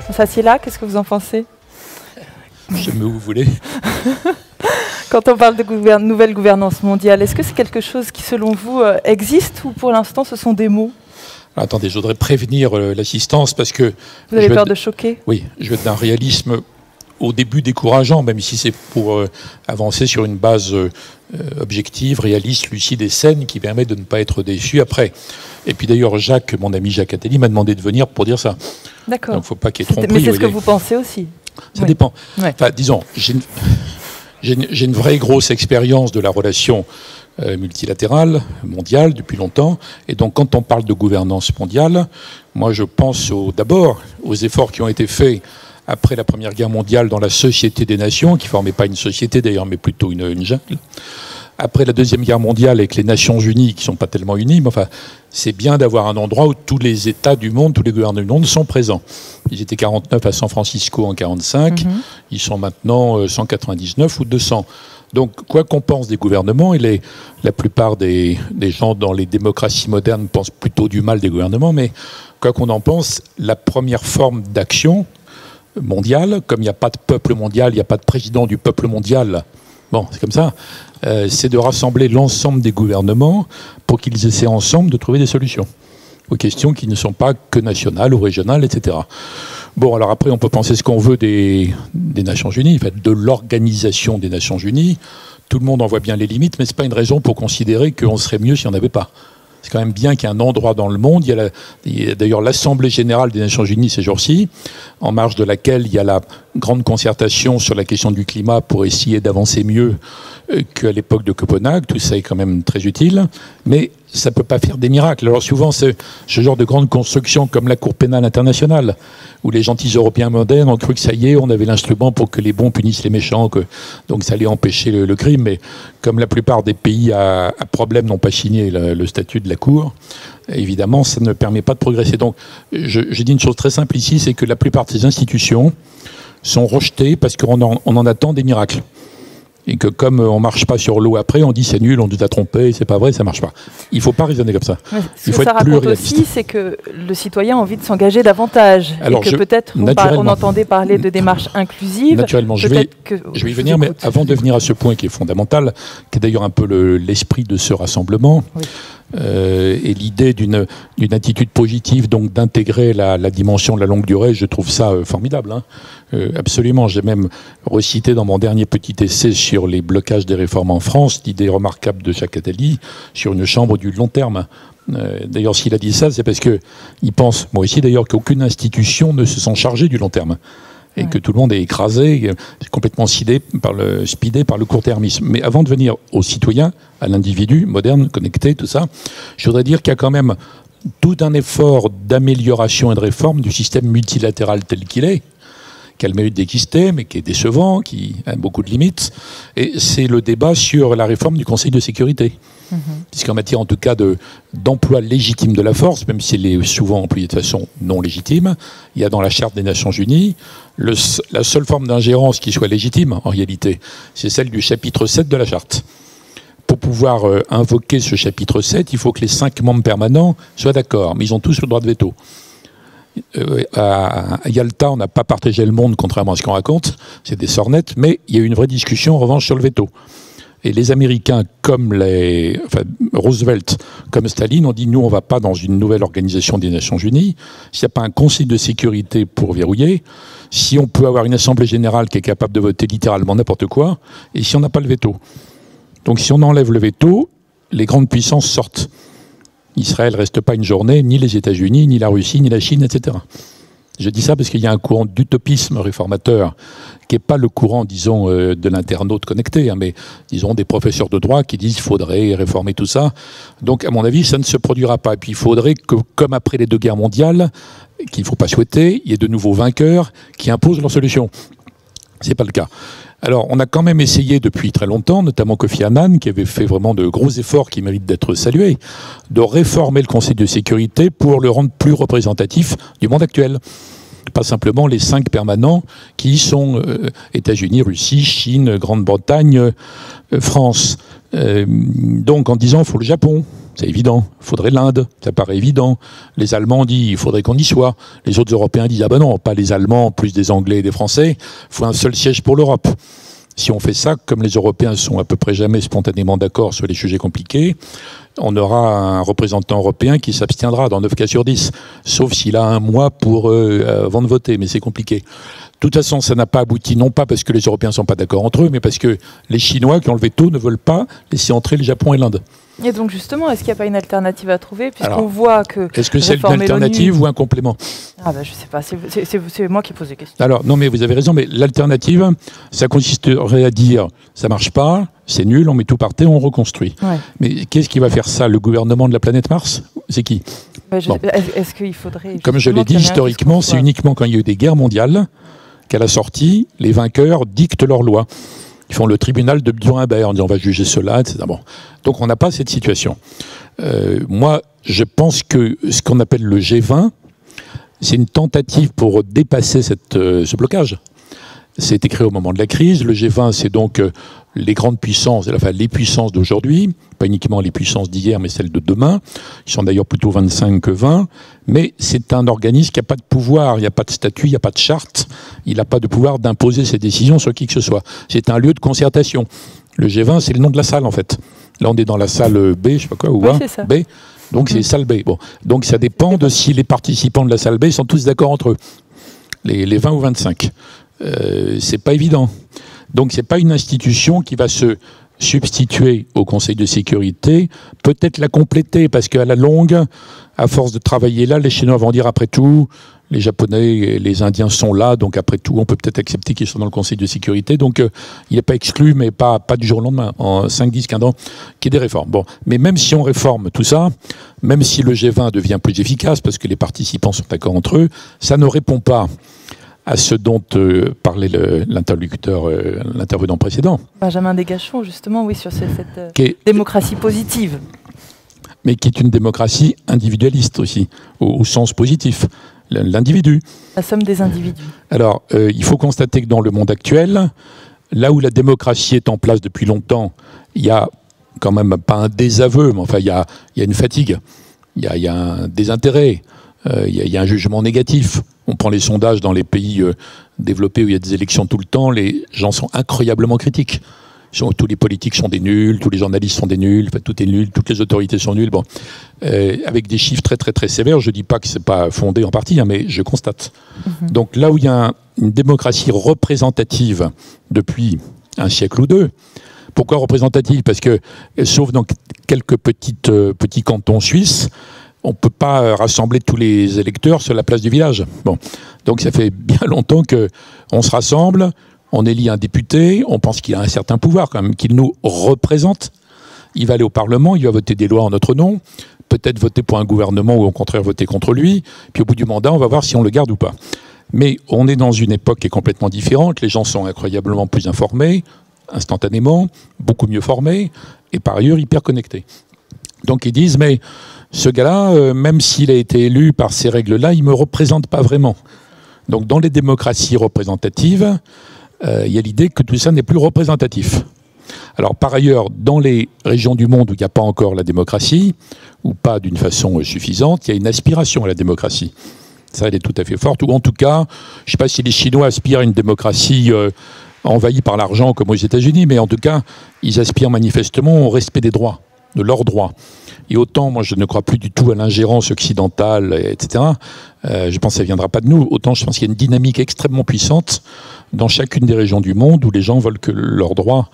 On s'assied là, qu'est-ce que vous en pensez? Je me où vous voulez. Quand on parle de nouvelle gouvernance mondiale, est-ce que c'est quelque chose qui, selon vous, existe ou pour l'instant ce sont des mots? Alors, attendez, je voudrais prévenir l'assistance parce que... Vous avez peur de choquer? Oui, je veux être d'un réalisme au début décourageant, même si c'est pour avancer sur une base objective, réaliste, lucide et saine qui permet de ne pas être déçu après. Et puis d'ailleurs, Jacques, mon ami Jacques Attali, m'a demandé de venir pour dire ça. D'accord. Donc il ne faut pas qu'il y ait tromperie. Mais c'est ce que vous pensez aussi? Ça dépend. Ouais. Enfin, disons, j'ai une vraie grosse expérience de la relation multilatérale, mondiale, depuis longtemps. Et donc, quand on parle de gouvernance mondiale, moi, je pense d'abord aux efforts qui ont été faits après la Première Guerre mondiale dans la Société des Nations, qui ne formait pas une société d'ailleurs, mais plutôt une jungle. Après la Deuxième Guerre mondiale avec les Nations Unies, qui ne sont pas tellement unies, mais enfin, c'est bien d'avoir un endroit où tous les États du monde, tous les gouvernements du monde sont présents. Ils étaient 49 à San Francisco en 45, ils sont maintenant 199 ou 200. Donc, quoi qu'on pense des gouvernements, et la plupart des gens dans les démocraties modernes pensent plutôt du mal des gouvernements, mais quoi qu'on en pense, la première forme d'action mondiale, comme il n'y a pas de peuple mondial, il n'y a pas de président du peuple mondial, bon, c'est comme ça, c'est de rassembler l'ensemble des gouvernements pour qu'ils essaient ensemble de trouver des solutions aux questions qui ne sont pas que nationales ou régionales, etc. Bon, alors après, on peut penser ce qu'on veut des Nations Unies, en fait, de l'organisation des Nations Unies. Tout le monde en voit bien les limites, mais ce n'est pas une raison pour considérer qu'on serait mieux si on n'avait pas. C'est quand même bien qu'il y ait un endroit dans le monde. Il y a d'ailleurs l'Assemblée Générale des Nations Unies ces jours-ci, en marge de laquelle il y a la grande concertation sur la question du climat pour essayer d'avancer mieux qu'à l'époque de Copenhague. Tout ça est quand même très utile, mais ça ne peut pas faire des miracles. Alors souvent, c'est ce genre de grande construction comme la Cour pénale internationale, où les gentils Européens modernes ont cru que ça y est, on avait l'instrument pour que les bons punissent les méchants, donc ça allait empêcher le crime. Mais comme la plupart des pays à problème n'ont pas signé le statut de la Cour, évidemment, ça ne permet pas de progresser. Donc, je dis une chose très simple ici, c'est que la plupart de ces institutions sont rejetées parce qu'on en attend des miracles. Et que comme on ne marche pas sur l'eau après, on dit c'est nul, on nous a trompé, c'est pas vrai, ça ne marche pas. Il ne faut pas raisonner comme ça. Ouais, il faut être plus réaliste. Aussi, c'est que le citoyen a envie de s'engager davantage. Alors, et que peut-être on entendait parler de démarches inclusives. Naturellement, je vais y venir, mais avant de venir à ce point qui est fondamental, qui est d'ailleurs un peu l'esprit de ce rassemblement, oui. Et l'idée d'une attitude positive, donc d'intégrer la dimension de la longue durée, je trouve ça formidable. Hein. Absolument. J'ai même recité dans mon dernier petit essai sur les blocages des réformes en France l'idée remarquable de Jacques Attali sur une chambre du long terme. D'ailleurs, s'il a dit ça, c'est parce qu'il pense, moi aussi d'ailleurs, qu'aucune institution ne se sent chargée du long terme. Et que tout le monde est écrasé, complètement speedé par le court-termisme. Mais avant de venir aux citoyens, à l'individu moderne, connecté, tout ça, je voudrais dire qu'il y a quand même tout un effort d'amélioration et de réforme du système multilatéral tel qu'il est, qui a le mérite d'exister, mais qui est décevant, qui a beaucoup de limites. Et c'est le débat sur la réforme du Conseil de sécurité. Puisqu'en matière, en tout cas, d'emploi légitime de la force, même si elle est souvent employée de façon non légitime, il y a dans la Charte des Nations Unies la seule forme d'ingérence qui soit légitime, en réalité, c'est celle du chapitre 7 de la Charte. Pour pouvoir invoquer ce chapitre 7, il faut que les 5 membres permanents soient d'accord, mais ils ont tous le droit de veto. À Yalta, on n'a pas partagé le monde, contrairement à ce qu'on raconte, c'est des sornettes, mais il y a eu une vraie discussion, en revanche, sur le veto. Et les Américains, comme Roosevelt, comme Staline, ont dit, nous, on ne va pas dans une nouvelle organisation des Nations Unies. S'il n'y a pas un Conseil de sécurité pour verrouiller, si on peut avoir une Assemblée générale qui est capable de voter littéralement n'importe quoi, et si on n'a pas le veto. Donc si on enlève le veto, les grandes puissances sortent. Israël ne reste pas une journée, ni les États-Unis, ni la Russie, ni la Chine, etc. Je dis ça parce qu'il y a un courant d'utopisme réformateur qui n'est pas le courant, disons, de l'internaute connecté, hein, mais disons des professeurs de droit qui disent qu'il faudrait réformer tout ça. Donc, à mon avis, ça ne se produira pas. Et puis, il faudrait que, comme après les 2 guerres mondiales, qu'il ne faut pas souhaiter, il y ait de nouveaux vainqueurs qui imposent leurs solutions. Ce n'est pas le cas. Alors, on a quand même essayé depuis très longtemps, notamment Kofi Annan, qui avait fait vraiment de gros efforts qui méritent d'être salués, de réformer le Conseil de sécurité pour le rendre plus représentatif du monde actuel. pas simplement les 5 permanents qui sont États-Unis, Russie, Chine, Grande-Bretagne, France. Donc en disant, il faut le Japon. C'est évident. Il faudrait l'Inde. Ça paraît évident. Les Allemands disent il faudrait qu'on y soit. Les autres Européens disent ah ben non, pas les Allemands, plus des Anglais et des Français. Il faut un seul siège pour l'Europe. Si on fait ça, comme les Européens sont à peu près jamais spontanément d'accord sur les sujets compliqués, on aura un représentant européen qui s'abstiendra dans 9 cas sur 10, sauf s'il a un mois avant de voter, mais c'est compliqué. De toute façon, ça n'a pas abouti, non pas parce que les Européens ne sont pas d'accord entre eux, mais parce que les Chinois qui ont le veto ne veulent pas laisser entrer le Japon et l'Inde. Et donc justement, est-ce qu'il n'y a pas une alternative à trouver, puisqu'on voit que... Est-ce que c'est une alternative ou un complément? Ah ben je ne sais pas, c'est moi qui pose les questions. Alors non, mais vous avez raison, mais l'alternative, ça consisterait à dire ça ne marche pas, c'est nul, on met tout par terre, on reconstruit. Ouais. Mais qu'est-ce qui va faire ça? Le gouvernement de la planète Mars? C'est qui? Est-ce qu'il faudrait... Comme je l'ai dit, historiquement, c'est uniquement quand il y a eu des guerres mondiales qu'à la sortie, les vainqueurs dictent leurs lois. Ils font le tribunal de Nuremberg en disant on va juger cela, etc. Bon. Donc on n'a pas cette situation. Moi, je pense que ce qu'on appelle le G20, c'est une tentative pour dépasser ce blocage. C'était créé au moment de la crise. Le G20, c'est donc les grandes puissances, enfin les puissances d'aujourd'hui, pas uniquement les puissances d'hier, mais celles de demain. Ils sont d'ailleurs plutôt 25 que 20. Mais c'est un organisme qui n'a pas de pouvoir, il n'y a pas de statut, il n'y a pas de charte. Il n'a pas de pouvoir d'imposer ses décisions sur qui que ce soit. C'est un lieu de concertation. Le G20, c'est le nom de la salle, en fait. Là, on est dans la salle B, je sais pas quoi, ou A, B. Donc c'est salle B. Bon. Donc ça dépend de si les participants de la salle B sont tous d'accord entre eux. Les 20 ou 25. C'est pas évident. Donc c'est pas une institution qui va se substituer au Conseil de sécurité, peut-être la compléter, parce qu'à la longue, à force de travailler là, les Chinois vont dire après tout, les Japonais et les Indiens sont là, donc après tout, on peut peut-être accepter qu'ils soient dans le Conseil de sécurité. Donc il n'est pas exclu, mais pas du jour au lendemain, en 5, 10, 15 ans, qu'il y ait des réformes. Bon, mais même si on réforme tout ça, même si le G20 devient plus efficace, parce que les participants sont d'accord entre eux, ça ne répond pas à ce dont parlait l'intervenant précédent. Benjamin Desgachons, justement, oui, sur cette démocratie positive. Mais qui est une démocratie individualiste aussi, au sens positif. L'individu. La somme des individus. Alors, il faut constater que dans le monde actuel, là où la démocratie est en place depuis longtemps, il y a quand même pas un désaveu, mais enfin, il y a une fatigue, il y a un désintérêt, il y a un jugement négatif. On prend les sondages dans les pays développés où il y a des élections tout le temps, les gens sont incroyablement critiques. Tous les politiques sont des nuls, tous les journalistes sont des nuls, enfin, tout est nul, toutes les autorités sont nulles. Bon, avec des chiffres très très très sévères. Je ne dis pas que c'est pas fondé en partie, hein, mais je constate. Donc là où il y a une démocratie représentative depuis un siècle ou deux. Pourquoi représentative? Parce que, sauf dans quelques petits cantons suisses, on ne peut pas rassembler tous les électeurs sur la place du village. Bon. Donc ça fait bien longtemps qu'on se rassemble, on élit un député, on pense qu'il a un certain pouvoir quand même, qu'il nous représente. Il va aller au Parlement, il va voter des lois en notre nom, peut-être voter pour un gouvernement ou au contraire voter contre lui, puis au bout du mandat, on va voir si on le garde ou pas. Mais on est dans une époque qui est complètement différente, les gens sont incroyablement plus informés, instantanément, beaucoup mieux formés, et par ailleurs hyper connectés. Donc ils disent, mais ce gars-là, même s'il a été élu par ces règles-là, il ne me représente pas vraiment. Donc dans les démocraties représentatives, il y a l'idée que tout ça n'est plus représentatif. Alors par ailleurs, dans les régions du monde où il n'y a pas encore la démocratie, ou pas d'une façon suffisante, il y a une aspiration à la démocratie. Ça, elle est tout à fait forte. Ou en tout cas, je ne sais pas si les Chinois aspirent à une démocratie envahie par l'argent comme aux États-Unis, mais en tout cas, ils aspirent manifestement au respect des droits, de leurs droits. Et autant, moi, je ne crois plus du tout à l'ingérence occidentale, etc. Je pense que ça ne viendra pas de nous. Autant, je pense qu'il y a une dynamique extrêmement puissante dans chacune des régions du monde où les gens veulent que leurs droits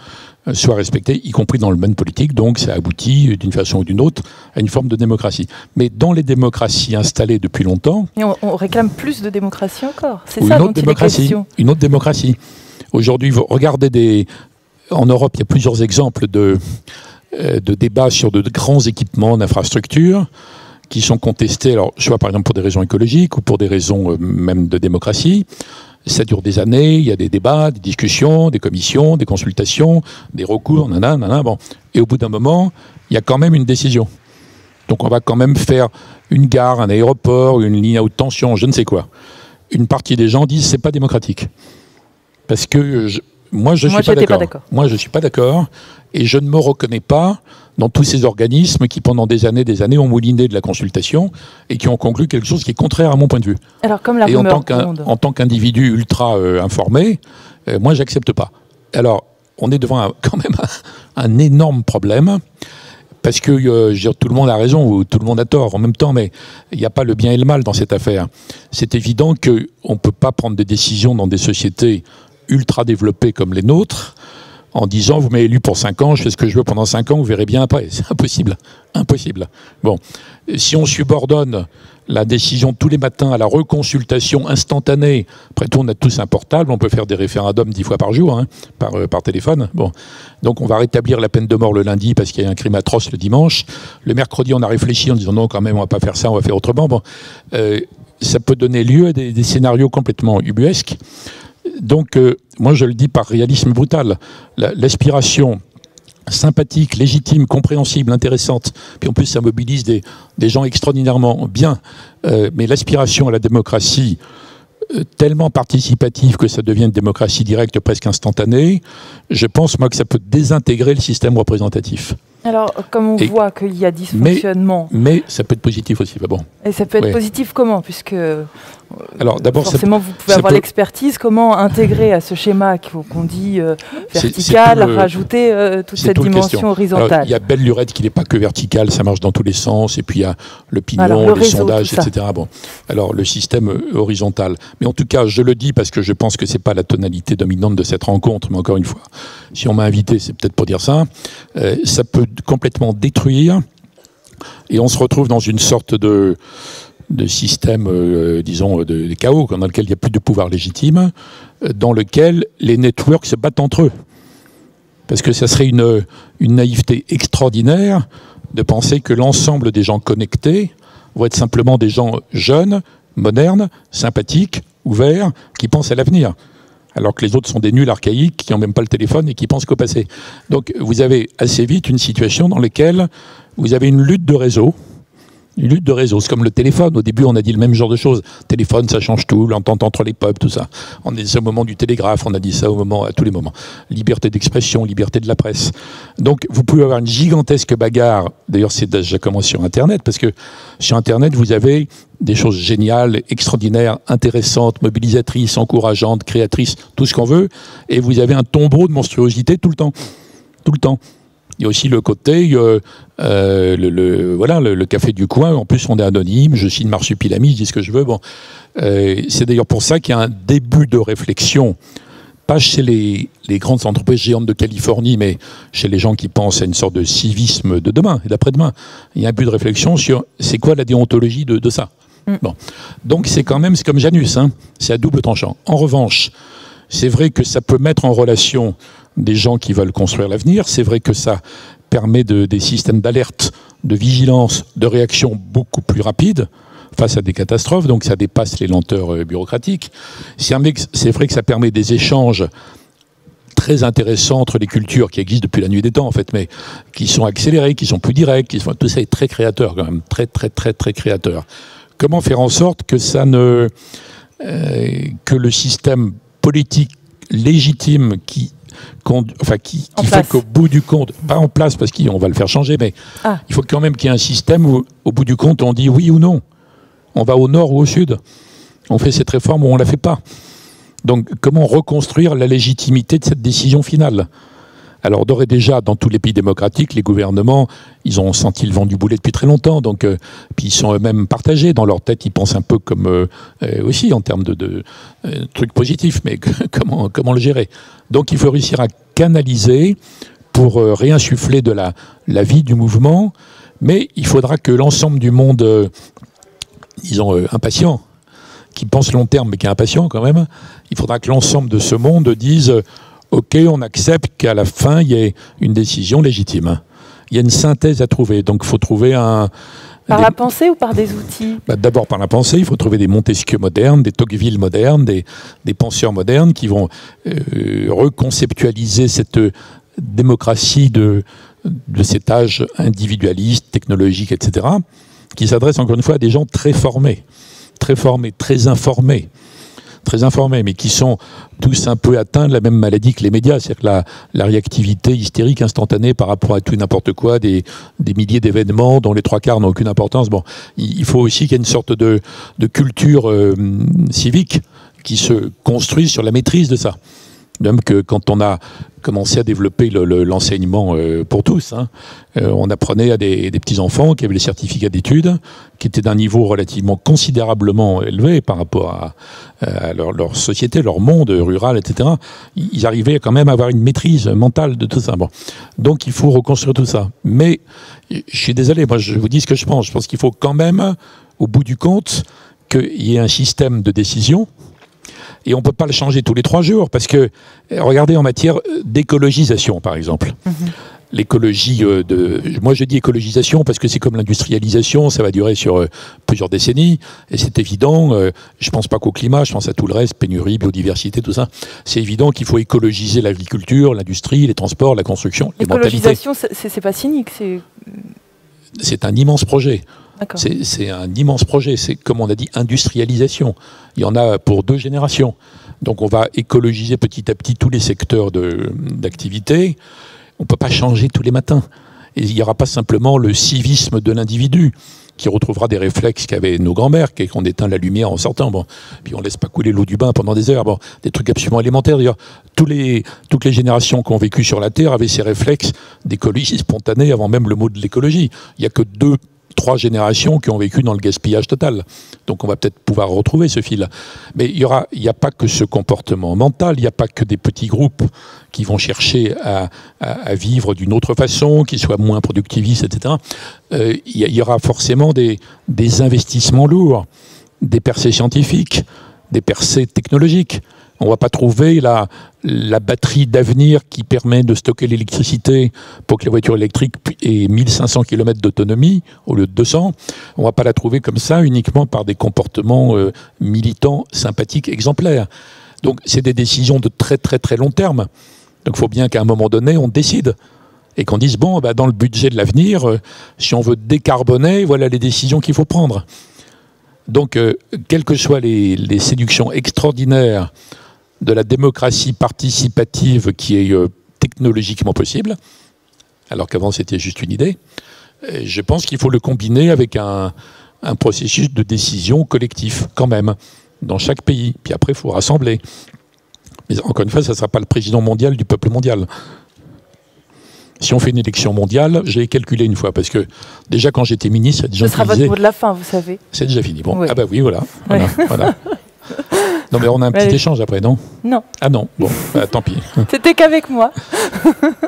soient respectés, y compris dans le domaine politique. Donc, ça aboutit, d'une façon ou d'une autre, à une forme de démocratie. Mais dans les démocraties installées depuis longtemps... Et on réclame plus de démocratie encore. C'est ça dont il est question. Une autre démocratie. Aujourd'hui, vous regardez en Europe, il y a plusieurs exemples de débats sur de grands équipements d'infrastructures qui sont contestés, alors, soit par exemple pour des raisons écologiques ou pour des raisons même de démocratie. Ça dure des années, il y a des débats, des discussions, des commissions, des consultations, des recours, bon. Et au bout d'un moment, il y a quand même une décision. Donc on va quand même faire une gare, un aéroport, une ligne à haute tension, je ne sais quoi. une partie des gens disent c'est pas démocratique. Parce que moi, je ne suis pas d'accord. Moi, je ne suis pas d'accord et je ne me reconnais pas dans tous ces organismes qui, pendant des années, ont mouliné de la consultation et qui ont conclu quelque chose qui est contraire à mon point de vue. Alors, comme la rumeur en tant qu'individu ultra informé, moi, j'accepte pas. Alors, on est devant quand même un énorme problème. Parce que tout le monde a raison ou tout le monde a tort en même temps, mais il n'y a pas le bien et le mal dans cette affaire. C'est évident qu'on ne peut pas prendre des décisions dans des sociétés ultra développées comme les nôtres en disant vous m'avez élu pour 5 ans, je fais ce que je veux pendant 5 ans, vous verrez bien après. C'est impossible. Impossible. Bon, si on subordonne la décision tous les matins à la reconsultation instantanée, après tout on a tous un portable, on peut faire des référendums 10 fois par jour, hein, par téléphone. Bon. Donc on va rétablir la peine de mort le lundi parce qu'il y a un crime atroce le dimanche. Le mercredi on a réfléchi en disant non quand même on va pas faire ça, on va faire autrement. Bon, ça peut donner lieu à des scénarios complètement ubuesques. Donc moi je le dis par réalisme brutal, l'aspiration sympathique, légitime, compréhensible, intéressante, puis en plus ça mobilise des gens extraordinairement bien, mais l'aspiration à la démocratie tellement participative que ça devient une démocratie directe presque instantanée, je pense moi que ça peut désintégrer le système représentatif. Alors, comme on voit qu'il y a dysfonctionnement... Mais ça peut être positif aussi. Bon. Et ça peut être positif comment? Puisque alors, forcément, vous pouvez avoir l'expertise. Comment intégrer à ce schéma qu'on dit vertical, rajouter toute cette dimension horizontale? Il y a belle lurette qui n'est pas que verticale, ça marche dans tous les sens. Et puis, il y a l'opinion, les sondages, etc. Bon. Alors, le système horizontal. Mais en tout cas, je le dis parce que je pense que ce n'est pas la tonalité dominante de cette rencontre. Mais encore une fois, si on m'a invité, c'est peut-être pour dire ça. Ça peut complètement détruire et on se retrouve dans une sorte de système, disons, de chaos dans lequel il n'y a plus de pouvoir légitime, dans lequel les networks se battent entre eux. Parce que ça serait une naïveté extraordinaire de penser que l'ensemble des gens connectés vont être simplement des gens jeunes, modernes, sympathiques, ouverts, qui pensent à l'avenir. Alors que les autres sont des nuls archaïques qui n'ont même pas le téléphone et qui pensent qu'au passé. Donc vous avez assez vite une situation dans laquelle vous avez une lutte de réseau. Une lutte de réseau, c'est comme le téléphone. Au début, on a dit le même genre de choses. Téléphone, ça change tout, l'entente entre les peuples, tout ça. On est dit ça au moment du télégraphe, on a dit ça à tous les moments. Liberté d'expression, liberté de la presse. Donc, vous pouvez avoir une gigantesque bagarre. D'ailleurs, c'est déjà commencé sur Internet, parce que sur Internet, vous avez des choses géniales, extraordinaires, intéressantes, mobilisatrices, encourageantes, créatrices, tout ce qu'on veut. Et vous avez un tombeau de monstruosité tout le temps. Tout le temps. Il y a aussi le côté, le café du coin, en plus on est anonyme, je signe Marsupilami, je dis ce que je veux. Bon, c'est d'ailleurs pour ça qu'il y a un début de réflexion, pas chez les grandes entreprises géantes de Californie, mais chez les gens qui pensent à une sorte de civisme de demain et d'après-demain. Il y a un but de réflexion sur c'est quoi la déontologie de ça. Bon. Donc c'est quand même, c'est comme Janus, hein, c'est à double tranchant. En revanche, c'est vrai que ça peut mettre en relation des gens qui veulent construire l'avenir. C'est vrai que ça permet des systèmes d'alerte, de vigilance, de réaction beaucoup plus rapides face à des catastrophes. Donc ça dépasse les lenteurs bureaucratiques. C'est vrai que ça permet des échanges très intéressants entre les cultures qui existent depuis la nuit des temps, en fait, mais qui sont accélérés, qui sont plus directs. Tout ça est très créateur, quand même. Très, très, très, très créateur. Comment faire en sorte que que le système politique légitime qui fait qu'au bout du compte, pas en place parce qu'on va le faire changer, mais il faut quand même qu'il y ait un système où, au bout du compte, on dit oui ou non. On va au nord ou au sud. On fait cette réforme ou on ne la fait pas. Donc, comment reconstruire la légitimité de cette décision finale? Alors, d'ores et déjà, dans tous les pays démocratiques, les gouvernements, ils ont senti le vent du boulet depuis très longtemps. Donc, puis ils sont eux-mêmes partagés. Dans leur tête, ils pensent un peu comme aussi en termes de trucs positifs, mais comment le gérer? Donc, il faut réussir à canaliser pour réinsuffler de la vie du mouvement. Mais il faudra que l'ensemble du monde, disons, impatient, qui pense long terme, mais qui est impatient quand même, il faudra que l'ensemble de ce monde dise... OK, on accepte qu'à la fin, il y ait une décision légitime. Il y a une synthèse à trouver. Donc, il faut trouver Par la pensée ou par des outils? D'abord par la pensée. Il faut trouver des Montesquieu modernes, des Tocqueville modernes, des penseurs modernes qui vont reconceptualiser cette démocratie de cet âge individualiste, technologique, etc., qui s'adresse encore une fois à des gens très formés, très informés. très informés, mais qui sont tous un peu atteints de la même maladie que les médias, c'est-à-dire que la réactivité hystérique instantanée par rapport à tout et n'importe quoi, des milliers d'événements dont les 3/4 n'ont aucune importance. Bon, il faut aussi qu'il y ait une sorte de culture civique qui se construise sur la maîtrise de ça. Même que quand on a commencé à développer l'enseignement pour tous, hein, on apprenait à des petits-enfants qui avaient les certificats d'études, qui étaient d'un niveau relativement considérablement élevé par rapport à leur société, leur monde rural, etc. Ils arrivaient quand même à avoir une maîtrise mentale de tout ça. Bon. Donc il faut reconstruire tout ça. Mais je suis désolé, moi je vous dis ce que je pense. Je pense qu'il faut quand même, au bout du compte, qu'il y ait un système de décision. Et on ne peut pas le changer tous les 3 jours, parce que, regardez, en matière d'écologisation, par exemple. L'écologie moi je dis écologisation parce que c'est comme l'industrialisation, ça va durer sur plusieurs décennies, et c'est évident, je pense pas qu'au climat, je pense à tout le reste, pénurie, biodiversité, tout ça. C'est évident qu'il faut écologiser l'agriculture, l'industrie, les transports, la construction, les mentalités. L'écologisation, c'est pas cynique, c'est un immense projet. C'est un immense projet, c'est comme on a dit, industrialisation. Il y en a pour 2 générations. Donc on va écologiser petit à petit tous les secteurs d'activité. On ne peut pas changer tous les matins. Et il n'y aura pas simplement le civisme de l'individu qui retrouvera des réflexes qu'avaient nos grands-mères, qu'on éteint la lumière en sortant, bon, puis on ne laisse pas couler l'eau du bain pendant des heures, bon, des trucs absolument élémentaires. D'ailleurs, toutes les générations qui ont vécu sur la Terre avaient ces réflexes d'écologie spontanée avant même le mot de l'écologie. Il n'y a que 2-3 générations qui ont vécu dans le gaspillage total. Donc on va peut-être pouvoir retrouver ce fil. Mais il n'y a pas que ce comportement mental, il n'y a pas que des petits groupes qui vont chercher à vivre d'une autre façon, qui soient moins productivistes, etc. Il y aura forcément des investissements lourds, des percées scientifiques, des percées technologiques. On ne va pas trouver la batterie d'avenir qui permet de stocker l'électricité pour que la voiture électrique ait 1500 km d'autonomie au lieu de 200. On ne va pas la trouver comme ça uniquement par des comportements militants, sympathiques, exemplaires. Donc c'est des décisions de très très très long terme. Donc il faut bien qu'à un moment donné, on décide. Et qu'on dise, bon, bah, dans le budget de l'avenir, si on veut décarboner, voilà les décisions qu'il faut prendre. Donc, quelles que soient les séductions extraordinaires de la démocratie participative qui est technologiquement possible, alors qu'avant c'était juste une idée, je pense qu'il faut le combiner avec un processus de décision collectif, quand même, dans chaque pays. Puis après, il faut rassembler. Mais encore une fois, ça ne sera pas le président mondial du peuple mondial. Si on fait une élection mondiale, j'ai calculé une fois, parce que déjà quand j'étais ministre, il y a des gens qui disaient... Ce sera votre mot de la fin, vous savez. C'est déjà fini. Bon, oui. Ah bah oui, voilà. Oui. Voilà. Non mais on a un petit échange après, non? Non. Ah non, bon, bah, tant pis. C'était qu'avec moi.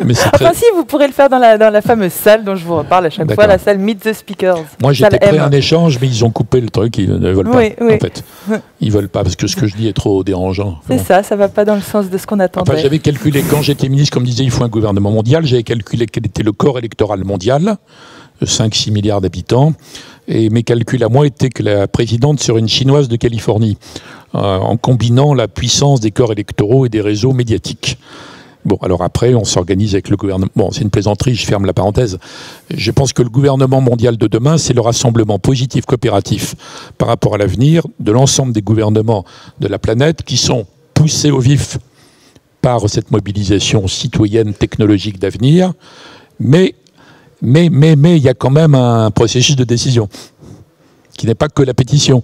Mais enfin si, vous pourrez le faire dans la fameuse salle dont je vous reparle à chaque fois, la salle Meet the Speakers. Moi j'étais prêt à un échange, mais ils ont coupé le truc, ils ne veulent pas, en fait. Ils ne veulent pas, parce que ce que je dis est trop dérangeant. C'est ça, ça ne va pas dans le sens de ce qu'on attendait. Enfin, j'avais calculé, quand j'étais ministre, comme disait, il faut un gouvernement mondial, j'avais calculé quel était le corps électoral mondial, 5-6 milliards d'habitants, et mes calculs à moi étaient que la présidente serait une chinoise de Californie, en combinant la puissance des corps électoraux et des réseaux médiatiques. Bon, alors après, on s'organise avec le gouvernement. Bon, c'est une plaisanterie, je ferme la parenthèse. Je pense que le gouvernement mondial de demain, c'est le rassemblement positif coopératif par rapport à l'avenir de l'ensemble des gouvernements de la planète qui sont poussés au vif par cette mobilisation citoyenne technologique d'avenir, mais il y a quand même un processus de décision qui n'est pas que la pétition.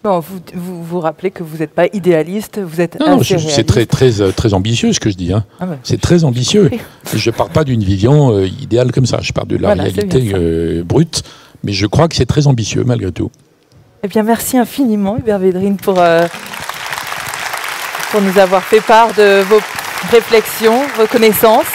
Bon, vous rappelez que vous n'êtes pas idéaliste, vous êtes assez réaliste. C'est très ambitieux ce que je dis. Hein. Ah ben, c'est très ambitieux. Je ne pars pas d'une vision idéale comme ça. Je pars de la réalité brute. Mais je crois que c'est très ambitieux malgré tout. Eh bien, merci infiniment, Hubert Védrine, pour nous avoir fait part de vos réflexions, vos connaissances.